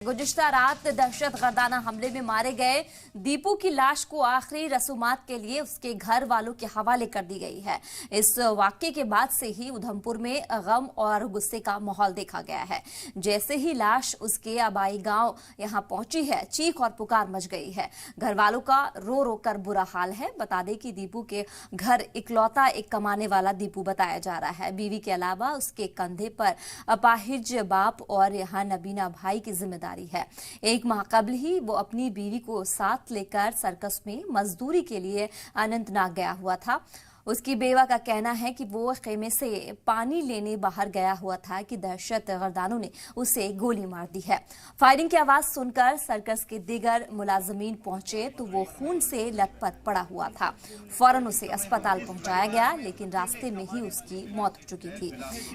गुज़िश्ता रात दहशतगर्दाना हमले में मारे गए दीपू की लाश को आखिरी रसूमात के लिए उसके घर वालों के हवाले कर दी गई है। इस वाकये के बाद से ही उधमपुर में गम और गुस्से का माहौल देखा गया है। जैसे ही लाश उसके आबाई गांव यहां पहुंची है, चीख और पुकार मच गई है। घर वालों का रो रो कर बुरा हाल है। बता दें कि दीपू के घर इकलौता एक कमाने वाला दीपू बताया जा रहा है। बीवी के अलावा उसके कंधे पर अपाहिज बाप और यहाँ नबीना भाई की जिम्मेदारी है। एक माह कबल ही वो अपनी बीवी को साथ लेकर सर्कस में मजदूरी के लिए अनंतनाग गया हुआ था। उसकी बेवा का कहना है कि वो खेमे से पानी लेने बाहर गया हुआ था कि दहशतगर्दानों ने उसे गोली मार दी है। फायरिंग की आवाज सुनकर सर्कस के दीगर मुलाजमीन पहुंचे तो वो खून से लथपथ पड़ा हुआ था। फौरन उसे अस्पताल पहुंचाया गया, लेकिन रास्ते में ही उसकी मौत हो चुकी थी।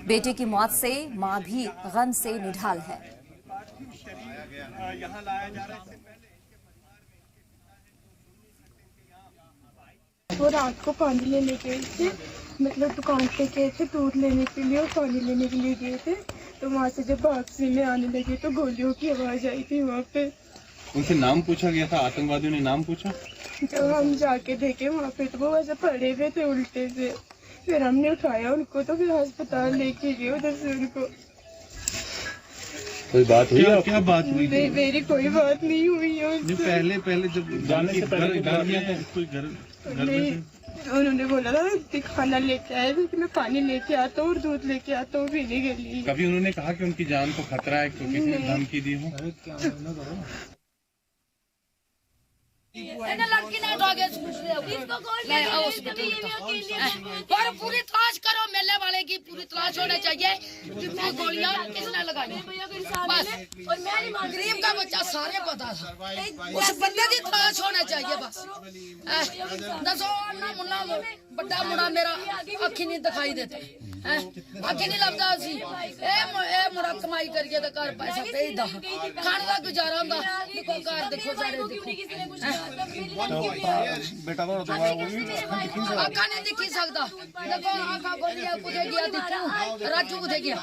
बेटे की मौत से मां भी गम से निढाल है। वो रात को पानी लेने गए थे, मतलब दुकान पे गए थे दूध लेने के लिए और पानी लेने के लिए गए थे। तो वहाँ से जब वापसी में आने लगे तो गोलियों की आवाज आई थी। वहाँ पे उनसे नाम पूछा गया था, आतंकवादियों ने नाम पूछा। जब हम जाके देखे वहाँ पे तो वो ऐसे पड़े हुए थे उल्टे से। फिर हमने उठाया उनको तो फिर अस्पताल लेके गए उधर से उनको। कोई बात हुई? क्या बात हुई? मेरी कोई बात नहीं हुई है उससे। पहले जब जाने से पहले कोई घर नहीं, उन्होंने बोला था खाना लेके आए, लेकिन मैं पानी लेके आता हूँ और दूध लेके आता हूँ पीने के लिए। कभी उन्होंने कहा कि उनकी जान को खतरा है, क्योंकि किसी ने धमकी दी हो? लड़की नहीं दोगे और पूरी तलाश करो, मेले वाले की पूरी तलाश होना चाहिए। जितनी गोलियां किसने लगाई बस, गरीब का बच्चा सारे पता था, उस बंदे की तलाश होना चाहिए बस। दसो ना मुन्ना बड़ा मुड़ा मेरा अखी नहीं दिखाई देता, अखी नहीं लगता सी ए मुड़ा कमाई करिए तो घर पैसा भेजदा खाने का गुजारा होंदा। देखो घर देखो सारे देखो बेटा आका नहीं दिखी सकता। देखो आका खोलिया कुछ गया दिखो, राजू कुछ गया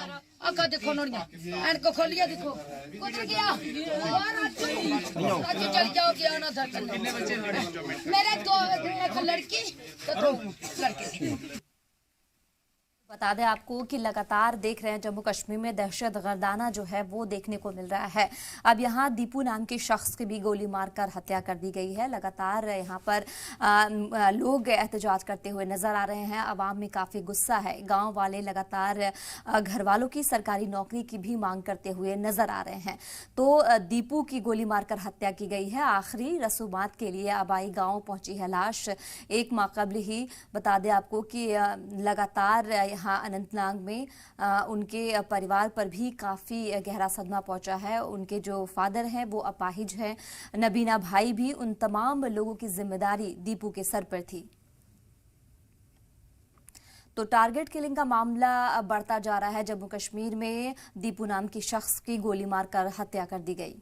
आका देखो नोड़िया एंड को खोलिया देखो कुछ गया। राजू चल जाओ क्या ना था। मेरे दो एक लड़की तो दो लड़के। बता दें आपको कि लगातार देख रहे हैं जम्मू कश्मीर में दहशतगर्दाना जो है वो देखने को मिल रहा है। अब यहाँ दीपू नाम के शख्स की भी गोली मारकर हत्या कर दी गई है। लगातार यहाँ पर लोग एहतजाज करते हुए नजर आ रहे हैं। आवाम में काफ़ी गुस्सा है। गांव वाले लगातार घर वालों की सरकारी नौकरी की भी मांग करते हुए नजर आ रहे हैं। तो दीपू की गोली मारकर हत्या की गई है। आखिरी रसूमात के लिए आबाई गाँव पहुंची है लाश। एक माह कबल ही बता दें आपको कि लगातार हाँ, अनंतनाग में उनके परिवार पर भी काफ़ी गहरा सदमा पहुंचा है। उनके जो फादर हैं वो अपाहिज हैं। नबीना भाई भी, उन तमाम लोगों की जिम्मेदारी दीपू के सर पर थी। तो टारगेट किलिंग का मामला बढ़ता जा रहा है। जम्मू कश्मीर में दीपू नाम की शख्स की गोली मारकर हत्या कर दी गई।